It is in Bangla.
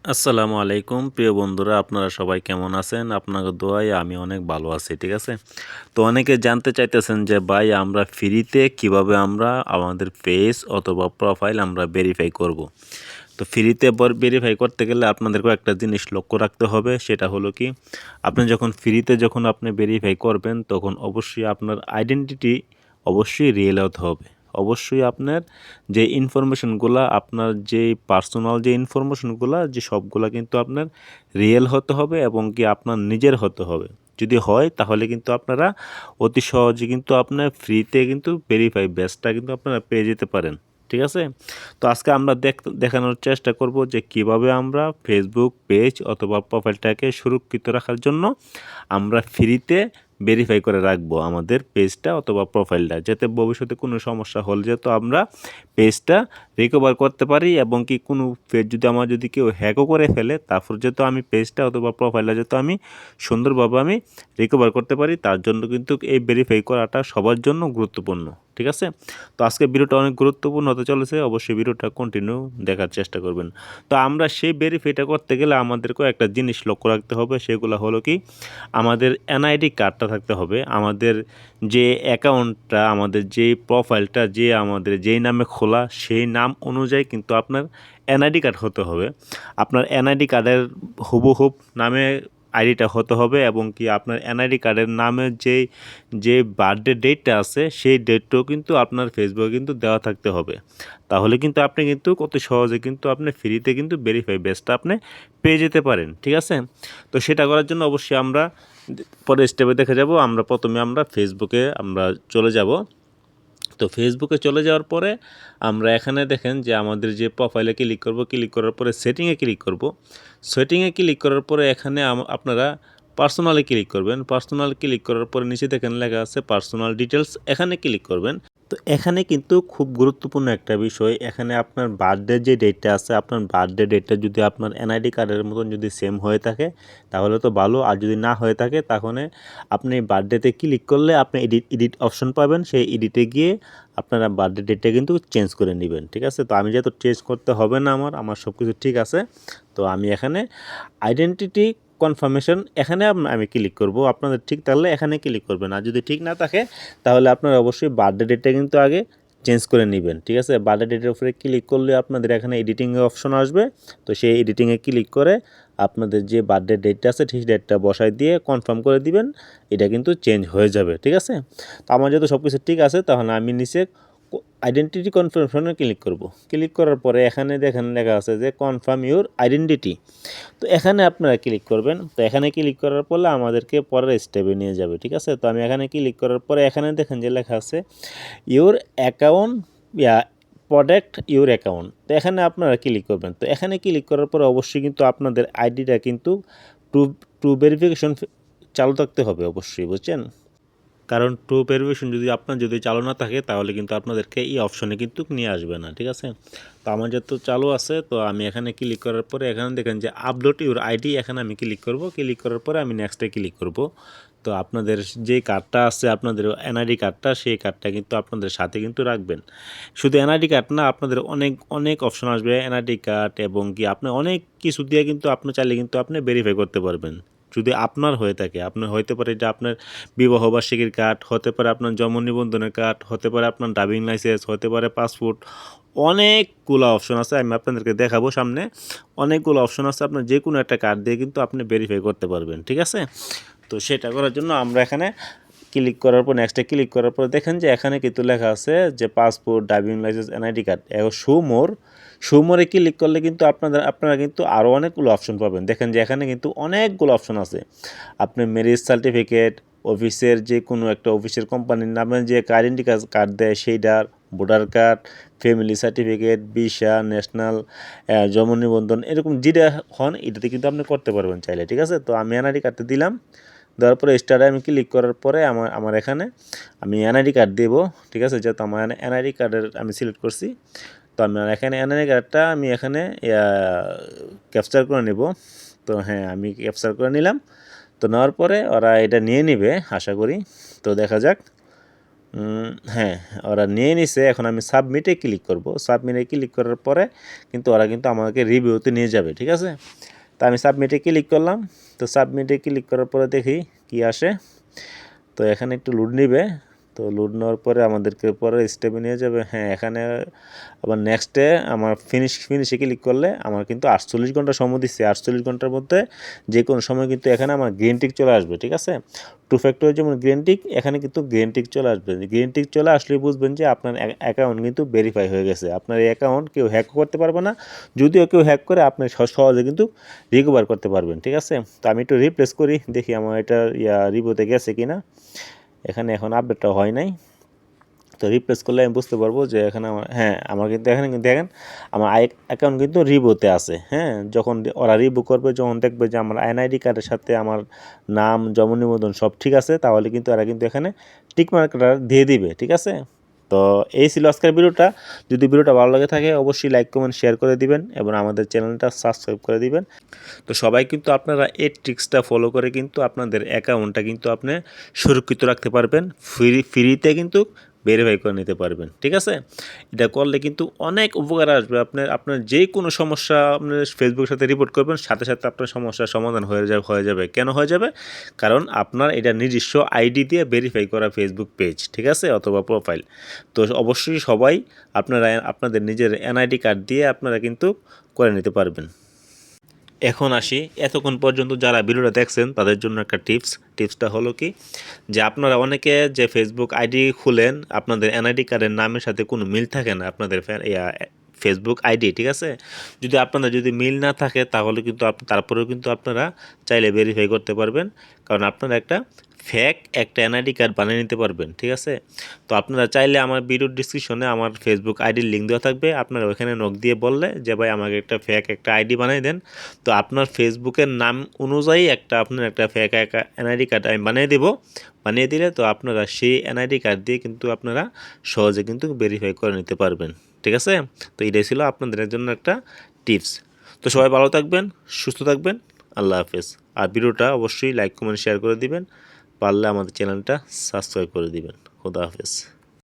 আসসালামু আলাইকুম প্রিয় বন্ধুরা, আপনারা সবাই কেমন আছেন? আপনাদের দোয়ায় আমি অনেক ভালো আছি, ঠিক আছে? তো অনেকে জানতে চাইতেছেন যে ভাই আমরা ফ্রিতে কিভাবে আমরা আমাদের পেজ অথবা প্রোফাইল আমরা ভেরিফাই করব। তো ফ্রিতে ভেরিফাই করতে গেলে আপনাদেরকে একটা জিনিস লক্ষ্য রাখতে হবে, সেটা হলো কি আপনি যখন ফ্রিতে আপনি ভেরিফাই করবেন তখন অবশ্যই আপনার আইডেন্টিটি অবশ্যই রিয়েল হতে হবে। অবশ্যই আপনার যে ইনফরমেশনগুলা আপনার যে পার্সোনাল যে ইনফরমেশনগুলা যে সবগুলা কিন্তু আপনার রিয়েল হতে হবে এবং কি আপনার নিজের হতে হবে। যদি হয় তাহলে কিন্তু আপনারা অতি সহজে কিন্তু আপনার ফ্রিতে কিন্তু ভেরিফাই ব্যাচটা কিন্তু আপনারা পেয়ে যেতে পারেন, ঠিক আছে? তো আজকে আমরা দেখানোর চেষ্টা করব যে কিভাবে আমরা ফেসবুক পেজ অথবা প্রোফাইলটাকে সুরক্ষিত রাখার জন্য আমরা ফ্রিতে ভেরিফাই করে রাখবো আমাদের পেজটা অথবা প্রোফাইলটা, যাতে ভবিষ্যতে কোনো সমস্যা হলে যেহেতু আমরা পেজটা রিকভার করতে পারি এবং কি কোনো পেজ যদি কেউ হ্যাকও করে ফেলে তারপর যেহেতু আমি পেজটা অথবা প্রোফাইলটা যেহেতু আমি সুন্দরভাবে আমি রিকভার করতে পারি, তার জন্য কিন্তু এই ভেরিফাই করাটা সবার জন্য গুরুত্বপূর্ণ, ঠিক আছে? তো আজকে ভিডিওটা অনেক গুরুত্বপূর্ণ হতে চলেছে, অবশ্যই ভিডিওটা কন্টিনিউ দেখার চেষ্টা করবেন। তো আমরা সেই ভেরিফাইটা করতে গেলে আমাদেরকেও একটা জিনিস লক্ষ্য রাখতে হবে, সেগুলো হলো কি আমাদের এনআইডি কার্ডটা থাকতে হবে। আমাদের যে অ্যাকাউন্টটা আমাদের যে প্রোফাইলটা যে আমাদের যেই নামে খোলা সেই নাম অনুযায়ী কিন্তু আপনার এনআইডি কার্ড হতে হবে। আপনার এনআইডি কার্ডের হুবহুব নামে আইডিটা হতে হবে এবং কি আপনার এনআইডি কার্ডের নামের যে বার্থডে ডেটটা আছে সেই ডেটটাও কিন্তু আপনার ফেসবুকে কিন্তু দেওয়া থাকতে হবে। তাহলে কিন্তু আপনি কিন্তু কত সহজে কিন্তু আপনি ফ্রিতে কিন্তু ভেরিফাই ব্যাচটা আপনি পেয়ে যেতে পারেন, ঠিক আছে? তো সেটা করার জন্য অবশ্যই আমরা পরের স্টেপে দেখে যাব। আমরা প্রথমে আমরা ফেসবুকে আমরা চলে যাব। তো ফেসবুকে চলে যাওয়ার পরে আমরা এখানে দেখেন যে আমাদের যে প্রোফাইলে ক্লিক করব, ক্লিক করার পরে সেটিংয়ে ক্লিক করব। সেটিংয়ে ক্লিক করার পরে এখানে আপনারা পার্সোনালে ক্লিক করবেন। পার্সোনাল ক্লিক করার পরে নিচে দেখেন লেখা আছে পার্সোনাল ডিটেলস, এখানে ক্লিক করবেন। তো এখানে কিন্তু খুব গুরুত্বপূর্ণ একটা বিষয়, এখানে আপনার বার্থডে যে ডেটটা আছে আপনার বার্থডে ডেটটা যদি আপনার এনআইডি কার্ডের মতন যদি সেম হয়ে থাকে তাহলে তো ভালো, আর যদি না হয়ে থাকে তাহলে আপনি বার্থডেতে ক্লিক করলে আপনি এডিট অপশন পাবেন, সেই এডিটে গিয়ে আপনারা বার্থডে ডেটটা কিন্তু চেঞ্জ করে নেবেন, ঠিক আছে? তো আমি যেহেতু চেঞ্জ করতে হবে না, আমার সব কিছু ঠিক আছে, তো আমি এখানে আইডেন্টিটি কনফার্মেশন এখানে আমি ক্লিক করব। আপনাদের ঠিক থাকলে এখানে ক্লিক করবেন, আর যদি ঠিক না থাকে তাহলে আপনারা অবশ্যই বার্থডে ডেটটা কিন্তু আগে চেঞ্জ করে নেবেন, ঠিক আছে? বার্থডে ডেটের উপরে ক্লিক করলে আপনাদের এখানে এডিটিংয়ের অপশন আসবে। তো সেই এডিটিংয়ে ক্লিক করে আপনাদের যে বার্থডে ডেটটা আছে ঠিক ডেটটা বসায় দিয়ে কনফার্ম করে দিবেন, এটা কিন্তু চেঞ্জ হয়ে যাবে, ঠিক আছে? তো আমার যেহেতু সব কিছু ঠিক আছে তাহলে আমি নিচে আইডেন্টিটি কনফার্মেশনে ক্লিক করব। ক্লিক করার পরে এখানে দেখেন লেখা আছে যে কনফার্ম ইউর আইডেন্টিটি। তো এখানে আপনারা ক্লিক করবেন। তো এখানে ক্লিক করার পরে আমাদেরকে পরের স্টেপে নিয়ে যাবে, ঠিক আছে? তো আমি এখানে ক্লিক করার পরে এখানে দেখেন যে লেখা আছে your account yeah protect your account. তো এখানে আপনারা ক্লিক করবেন। তো এখানে ক্লিক করার পরে অবশ্যই কিন্তু আপনাদের আইডিটা কিন্তু টু টু ভেরিফিকেশন চালু থাকতে হবে অবশ্যই, বুঝছেন? কারণ টু ভেরিফিকেশন যদি চালু না থাকে তাহলে কিন্তু আপনাদেরকে এই অপশনে কিন্তু নিয়ে আসবে না, ঠিক আছে? তো আমার যেহেতু চালু আছে তো আমি এখানে ক্লিক করার পরে এখানে দেখেন যে আপলোড ইউর আইডি, এখানে আমি ক্লিক করব। ক্লিক করার পরে আমি নেক্সটে ক্লিক করব। তো আপনাদের যে কার্ডটা আছে আপনাদের এনআইডি কার্ডটা, সেই কার্ডটা কিন্তু আপনাদের সাথে কিন্তু রাখবেন। শুধু এনআইডি কার্ড না, আপনাদের অনেক অনেক অপশন আসবে এনআইডি কার্ড এবং কি আপনি অনেক কিছু দিয়ে কিন্তু আপনি চাইলে কিন্তু আপনি ভেরিফাই করতে পারবেন। যদি আপনার হয়ে থাকে, আপনার হইতে পারে এটা আপনার বিবাহবার্ষিকীর কার্ড, হতে পারে আপনার জন্ম নিবন্ধনের কার্ড, হতে পারে আপনার ড্রাইভিং লাইসেন্স, হতে পারে পাসপোর্ট, অনেকগুলো অপশন আছে। আমি আপনাদেরকে দেখাবো সামনে। অনেকগুলো অপশন আছে, আপনার যে কোনো একটা কার্ড দিয়ে কিন্তু আপনি ভেরিফাই করতে পারবেন, ঠিক আছে? তো সেটা করার জন্য আমরা এখানে ক্লিক করার পর নেক্সটে ক্লিক করার পর দেখেন যে এখানে কিন্তু লেখা আছে যে passport, driving licence, NID card show মোরে ক্লিক করলে কিন্তু আপনারা কিন্তু আরও অনেকগুলো অপশন পাবেন। দেখেন যে এখানে কিন্তু অনেকগুলো অপশন আছে। আপনি ম্যারেজ সার্টিফিকেট, অফিসের যে কোনো একটা অফিসের কোম্পানির নামে যে আইডেন্টি কার্ড দেয় সেইটার, voter card, family certificate, visa, national, জন্ম নিবন্ধন, এরকম যেটা হন এটাতে কিন্তু আপনি করতে পারবেন চাইলে, ঠিক আছে? তো আমি এনআইডি কার্ডটা দিলাম। দেওয়ার পরে স্টারে আমি ক্লিক করার পরে আমার এখানে আমি এনআইডি কার্ড দেবো, ঠিক আছে? যেহেতু আমার এনআইডি কার্ডের আমি সিলেক্ট করছি, তো আমি এখানে এনআইডি কার্ডটা আমি এখানে ক্যাপচার করে নেব। তো হ্যাঁ, আমি ক্যাপচার করে নিলাম। তো নেওয়ার পরে ওরা এটা নিয়ে নেবে আশা করি। তো দেখা যাক। হ্যাঁ, ওরা নিয়ে নিছে। এখন আমি সাবমিটে ক্লিক করব। সাবমিটে ক্লিক করার পরে কিন্তু ওরা কিন্তু আমাকে রিভিউতে নিয়ে যাবে, ঠিক আছে? তো আমি সাবমিটে ক্লিক করলাম। তো সাবমিটে ক্লিক করার পরে দেখি কি আসে। তো এখানে একটু লোড নিবে। তো লোড নেওয়ার পরে আমাদেরকে পরে স্টেপে নিয়ে যাবে। হ্যাঁ, এখানে আবার নেক্সটে আমার ফিনিশে ক্লিক করলে আমার কিন্তু 48 ঘন্টা সময় দিচ্ছে। 48 ঘন্টার মধ্যে যে কোনো সময় কিন্তু এখানে আমার গ্রিন টিক চলে আসবে, ঠিক আছে? টু ফ্যাক্টরে যেমন গ্রিন টিক, এখানে কিন্তু গ্রিন টিক চলে আসবে। গ্রিন টিক চলে আসলেই বুঝবেন যে আপনার অ্যাকাউন্ট কিন্তু ভেরিফাই হয়ে গেছে। আপনার এই অ্যাকাউন্ট কেউ হ্যাক করতে পারবে না। যদিও কেউ হ্যাক করে আপনি সহজে কিন্তু রিকভার করতে পারবেন, ঠিক আছে? তো আমি একটু রিপ্লেস করি, দেখি আমার এটা রিভিউতে গেছে কি না। এখানে এখন আপডেটটা হয় নাই। তো রিপ্লেস করলে আমি বুঝতে পারবো যে এখানে আমার কিন্তু এখানে কিন্তু দেখেন আমার অ্যাকাউন্ট কিন্তু রিভিউতে আছে। হ্যাঁ, যখন ওরা রিভিউ করবে, যখন দেখবে যে আমার এনআইডি কার্ডের সাথে আমার নাম, জন্ম নিবন্ধন সব ঠিক আছে, তাহলে কিন্তু এরা কিন্তু এখানে টিক মার্কটা দিয়ে দিবে, ঠিক আছে? তো এই ছিল আজকের ভিডিওটা। যদি ভিডিওটা ভালো লাগে থাকে অবশ্যই লাইক, কমেন্ট, শেয়ার করে দিবেন এবং আমাদের চ্যানেলটা সাবস্ক্রাইব করে দিবেন। তো সবাই কিন্তু আপনারা এই ট্রিক্সটা ফলো করে কিন্তু আপনাদের অ্যাকাউন্টটা কিন্তু আপনি সুরক্ষিত রাখতে পারবেন। ফ্রিতে কিন্তু ভেরিফাই করে নিতে পারবেন, ঠিক আছে? এটা করলে কিন্তু অনেক উপকার আসবে। আপনার যে কোনো সমস্যা আপনার ফেসবুকের সাথে রিপোর্ট করবেন, সাথে সাথে আপনার সমস্যার সমাধান হয়ে যাবে। কেন হয়ে যাবে? কারণ আপনার এটা নিজস্ব আইডি দিয়ে ভেরিফাই করা ফেসবুক পেজ, ঠিক আছে, অথবা প্রোফাইল। তো অবশ্যই সবাই আপনাদের নিজের এনআইডি কার্ড দিয়ে আপনারা কিন্তু করে নিতে পারবেন। এখন আসি, এতক্ষণ পর্যন্ত যারা ভিডিওটা দেখছেন তাদের জন্য একটা টিপসটা হলো কি, যে আপনারা অনেকে যে ফেসবুক আইডি খুলেন, আপনাদের এনআইডি কার্ডের নামের সাথে কোনো মিল থাকে না আপনাদের ফেসবুক আইডি, ঠিক আছে? যদি মিল না থাকে তাহলে কিন্তু তারপরেও কিন্তু আপনারা চাইলে ভেরিফাই করতে পারবেন, কারণ আপনারা একটা এনআইডি কার্ড বানিয়ে নিতে পারবেন, ঠিক আছে? তো আপনারা চাইলে আমার ভিডিওর ডিসক্রিপশনে আমার ফেসবুক আইডির লিঙ্ক দেওয়া থাকবে। আপনারা ওখানে নক দিয়ে বললে যে ভাই আমাকে একটা আইডি বানিয়ে দেন, তো আপনার ফেসবুকের নাম অনুযায়ী আপনার একটা ফেক এনআইডি কার্ড আমি বানিয়ে দেবো। বানিয়ে দিলে তো আপনারা সেই এনআইডি কার্ড দিয়ে কিন্তু আপনারা সহজে কিন্তু ভেরিফাই করে নিতে পারবেন, ঠিক আছে? তো এটাই ছিল আপনাদের জন্য একটা টিপস। তো সবাই ভালো থাকবেন, সুস্থ থাকবেন। আল্লাহ হাফেজ। আর ভিডিওটা অবশ্যই লাইক, কমেন্ট, শেয়ার করে দিবেন। পারলে আমাদের চ্যানেলটা সাবস্ক্রাইব করে দিবেন। খোদা হাফেজ।